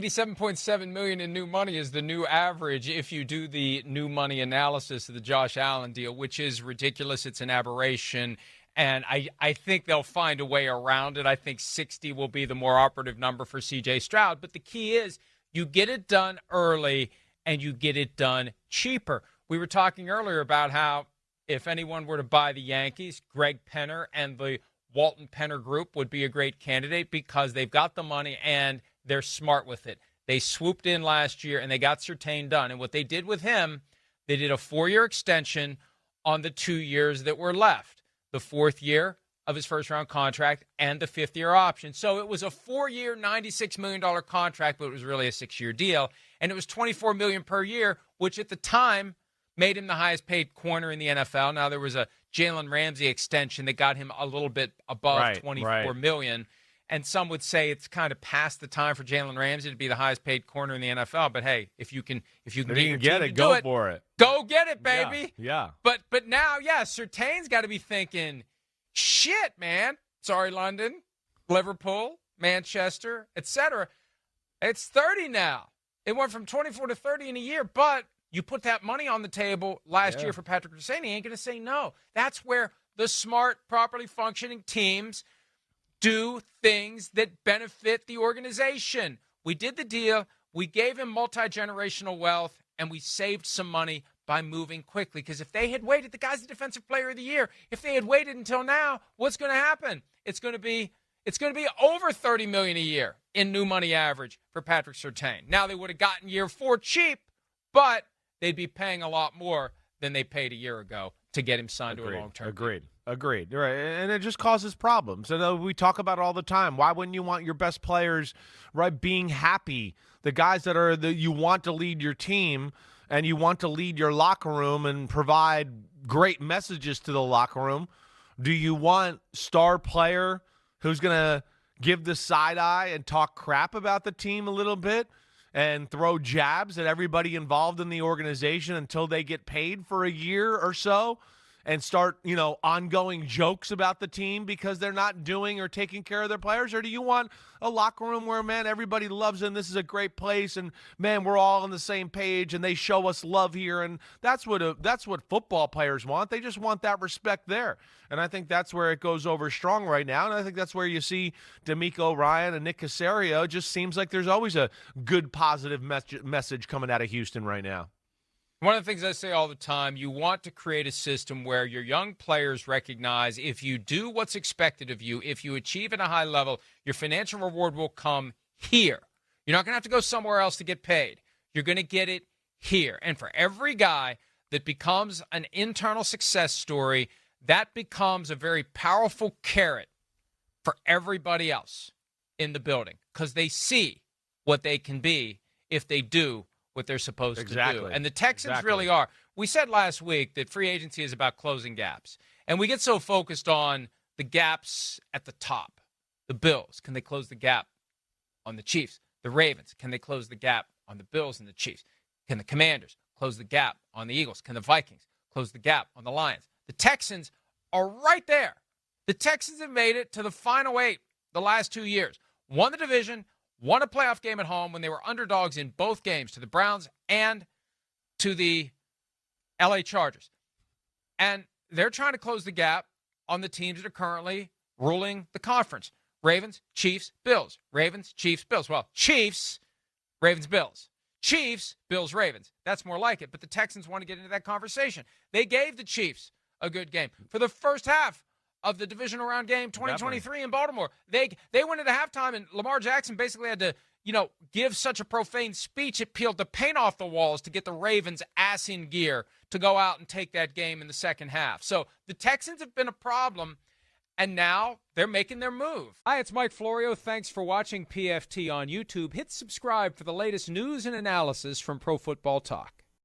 $87.7 million in new money is the new average if you do the new money analysis of the Josh Allen deal, which is ridiculous. It's an aberration. And I think they'll find a way around it. I think 60 will be the more operative number for C.J. Stroud. But the key is you get it done early and you get it done cheaper. We were talking earlier about how if anyone were to buy the Yankees, Greg Penner and the Walton Penner Group would be a great candidate because they've got the money and they're smart with it. They swooped in last year and they got Surtain done. And what they did with him, they did a 4-year extension on the 2 years that were left. The 4th year of his first-round contract and the 5th-year option. So it was a 4-year, $96 million contract, but it was really a 6-year deal. And it was $24 million per year, which at the time made him the highest-paid corner in the NFL. Now, there was a Jalen Ramsey extension that got him a little bit above $24 million. And some would say it's kind of past the time for Jalen Ramsey to be the highest-paid corner in the NFL. But hey, if you can get it, go for it. Go get it, baby. Yeah. But now, Surtain's got to be thinking, shit, man. Sorry, London, Liverpool, Manchester, etc. It's 30 now. It went from 24 to 30 in a year, but you put that money on the table last year for Patrick Surtain, he ain't going to say no. That's where the smart, properly functioning teams do things that benefit the organization. We did the deal. We gave him multi-generational wealth, and we saved some money by moving quickly. Because if they had waited, the guy's the Defensive Player of the Year. If they had waited until now, what's going to happen? It's going to be over $30 million a year in new money average for Patrick Surtain. Now they would have gotten year 4 cheap, but they'd be paying a lot more than they paid a year ago to get him signed to a long-term deal. Agreed. Right. And it just causes problems. And we talk about it all the time. Why wouldn't you want your best players, right, being happy? The guys that you want to lead your team and you want to lead your locker room and provide great messages to the locker room. Do you want star player who's going to give the side eye and talk crap about the team a little bit and throw jabs at everybody involved in the organization until they get paid for a year or so? And start, ongoing jokes about the team because they're not doing or taking care of their players? Or do you want a locker room where, man, everybody loves them, this is a great place, and, man, we're all on the same page, and they show us love here? And that's what football players want. They just want that respect there. And I think that's where it goes over strong right now. And I think that's where you see D'Amico Ryan and Nick Caserio. It just seems like there's always a good, positive message coming out of Houston right now. One of the things I say all the time, you want to create a system where your young players recognize if you do what's expected of you, if you achieve at a high level, your financial reward will come here. You're not going to have to go somewhere else to get paid. You're going to get it here. And for every guy that becomes an internal success story, that becomes a very powerful carrot for everybody else in the building because they see what they can be if they do what they're supposed to do. And the Texans really are. We said last week that free agency is about closing gaps. And we get so focused on the gaps at the top. The Bills, can they close the gap on the Chiefs? The Ravens, can they close the gap on the Bills and the Chiefs? Can the Commanders close the gap on the Eagles? Can the Vikings close the gap on the Lions? The Texans are right there. The Texans have made it to the final 8 the last 2 years. Won the division, won a playoff game at home when they were underdogs in both games to the Browns and to the LA Chargers. And they're trying to close the gap on the teams that are currently ruling the conference. Ravens, Chiefs, Bills. Ravens, Chiefs, Bills. Well, Chiefs, Ravens, Bills. Chiefs, Bills, Ravens. That's more like it. But the Texans want to get into that conversation. They gave the Chiefs a good game. For the first half of the divisional round game 2023 in Baltimore. They went into halftime, and Lamar Jackson basically had to, give such a profane speech it peeled the paint off the walls to get the Ravens ass in gear to go out and take that game in the second half. So the Texans have been a problem, and now they're making their move. Hi, it's Mike Florio. Thanks for watching PFT on YouTube. Hit subscribe for the latest news and analysis from Pro Football Talk.